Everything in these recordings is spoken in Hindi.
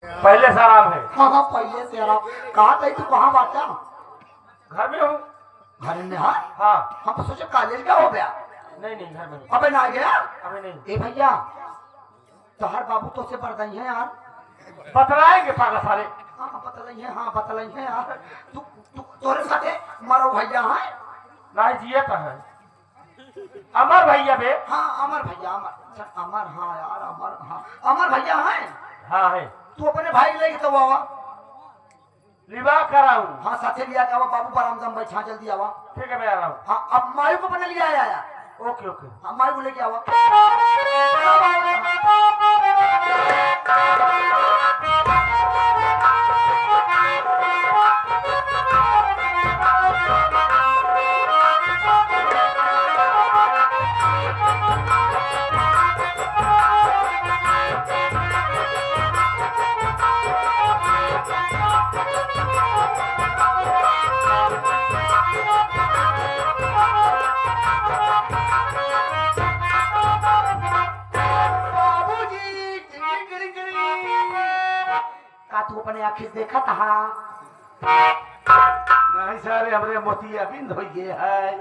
पहले से आराम है। हाँ हाँ पहले से आराम। कहा था तू कहाँ बाटा? घर में हूँ। घर में? हाँ हाँ। हम सोचे कॉलेज का हो गया। नहीं नहीं घर में हूँ। अबे ना गया? अभी नहीं। ए भैया तोहर बाबू तो से बढ़ गई है यार। बतलाएंगे पागल साले। हाँ बतलाई है यार। तू तू तोरे साथे मरो भैया है? नहीं जिए तो है। अमर भैया बे। हाँ अमर भैया अमर हाँ यार अमर भैया है। हाँ है। तू अपने भाई लेके तो आवा। विवाह कराऊं। हाँ साथे लिया के आवा बाबू बरामदम बैठा जल्दी आवा। ठीक है मैं आ रहा हूँ। हाँ अब मायू को अपने लिया आया। Okay okay. हाँ मायू को लेके आवा। तू अपने आखिर देखा था? नहीं सारे हमरे मोतिया बिंद हो गए है।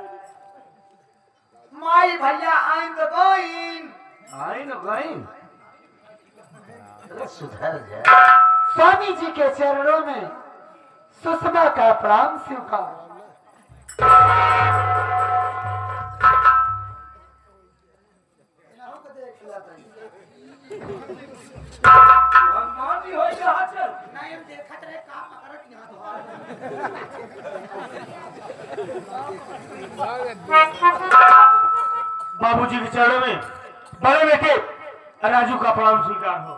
माई भैया आइन तो गोइन। आइन गोइन। सुधर जाए। स्वामी जी के चरणों में सुषमा का प्रणाम स्वीकार। बाबूजी के चरणों में बड़े बेटे राजू का प्रणाम स्वीकार हो।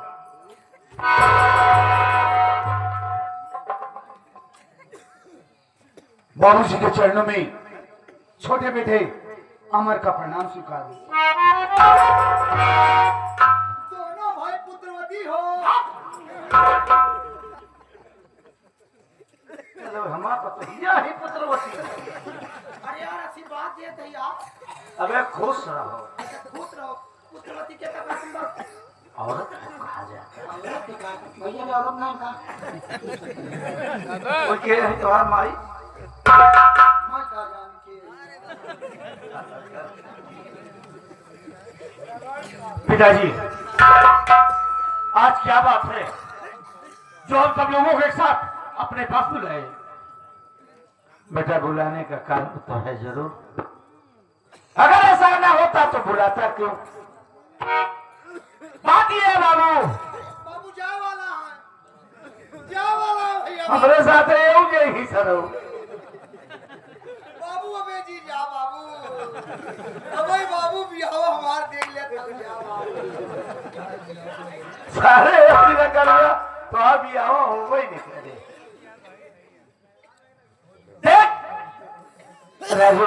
बाबूजी के चरणों में छोटे बेटे अमर का प्रणाम स्वीकार। दोनों भाई पुत्रवती हो। हमारा भैया ही पुत्रवती। अरे यार आशीर्वाद दे भैया। अबे खुश रहो। खुश रहो। पुत्रवती के औरत को कहा जाता है। भैया ने औरत नाम कहा। वो के है तुम्हारा माई। माई का जान के। पिताजी आज क्या बात है जो हम सब लोगों के साथ अपने पास बुलाए? बेटा बुलाने का कारण तो है जरूर। अगर ऐसा ना होता तो बुलाता क्यों? बात ये है बाबू। बाबू जा वाला है। जा वाला है भैया। हमारे साथ रहोगे ही सरो। बाबू अबे जी जा बाबू। अबे बाबू भी आओ हमार देख ले तब जा बाबू। सारे अपनी ना कर लिया तो आप भी आओ हो वही नहीं करे। देख राजू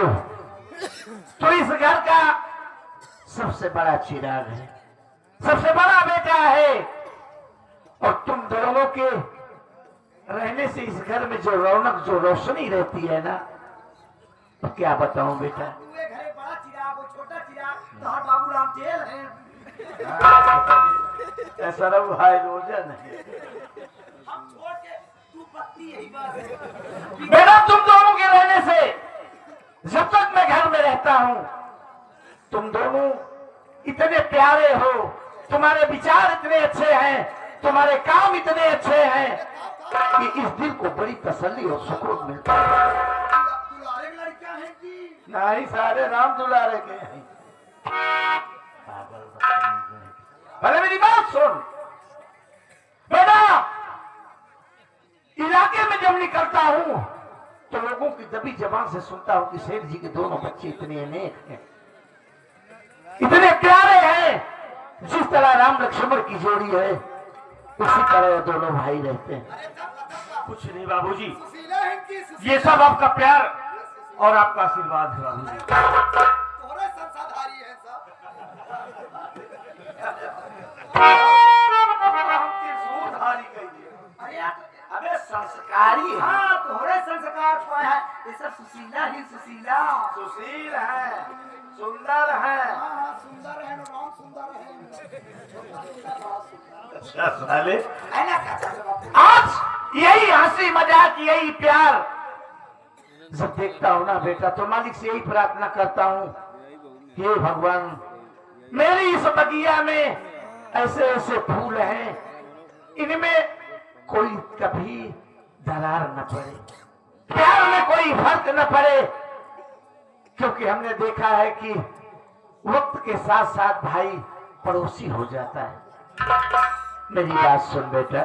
तो इस घर का सबसे बड़ा चिराग है, सबसे बड़ा बेटा है और तुम दोनों के रहने से इस घर में जो रौनक जो रोशनी रहती है ना तो क्या बताऊं बेटा। तू घर बड़ा चिराग और छोटा चिराग तो हर बाबू राम तेल है। ऐसा रहो भाई रोजन है। हम छोड़ के तू बत्ती यही बात है। बेटा तुम दोनों के रहने से जब तक मैं घर में रहता हूं तुम दोनों इतने प्यारे हो, तुम्हारे विचार इतने अच्छे हैं, तुम्हारे काम इतने अच्छे हैं कि इस दिल को बड़ी तसल्ली और सुकून मिलता है। दुलारे लड़का है जी। नहीं सारे राम दुलारे के हैं। पहले मेरी बात सुन बेटा। इलाके में जब निकलता हूं तो लोगों की दबी जबान से सुनता हूं कि सेठ जी के दोनों बच्चे इतने अनेक हैं, इतने प्यारे हैं। जिस तरह राम लक्ष्मण की जोड़ी है उसी तरह दोनों भाई रहते हैं। कुछ नहीं बाबूजी, ये सब आपका प्यार और आपका आशीर्वाद है बाबूजी। तोरे संसाधारी है सब। अरे यार अबे संस्कारी है। हाँ तोरे संस्कार को है। ये सब सुशीला ही सुशीला। सुशील है, सुंदर है। हाँ सुंदर है, राम सुंदर है। अच्छा साले, है ना चाचा जवाब? आज यही हंसी मजाक, यही प्यार जब देखता हूँ ना बेटा, तो मालिक से यही प्रार्थना करता हूँ, हे भगवान मेरी इस बगिया में ऐसे ऐसे फूल हैं, इनमें कोई कभी दरार न पड़े, प्यार में कोई फर्क न पड़े, क्योंकि हमने देखा है कि वक्त के साथ साथ भाई पड़ोसी हो जाता है। मेरी बात सुन बेटा,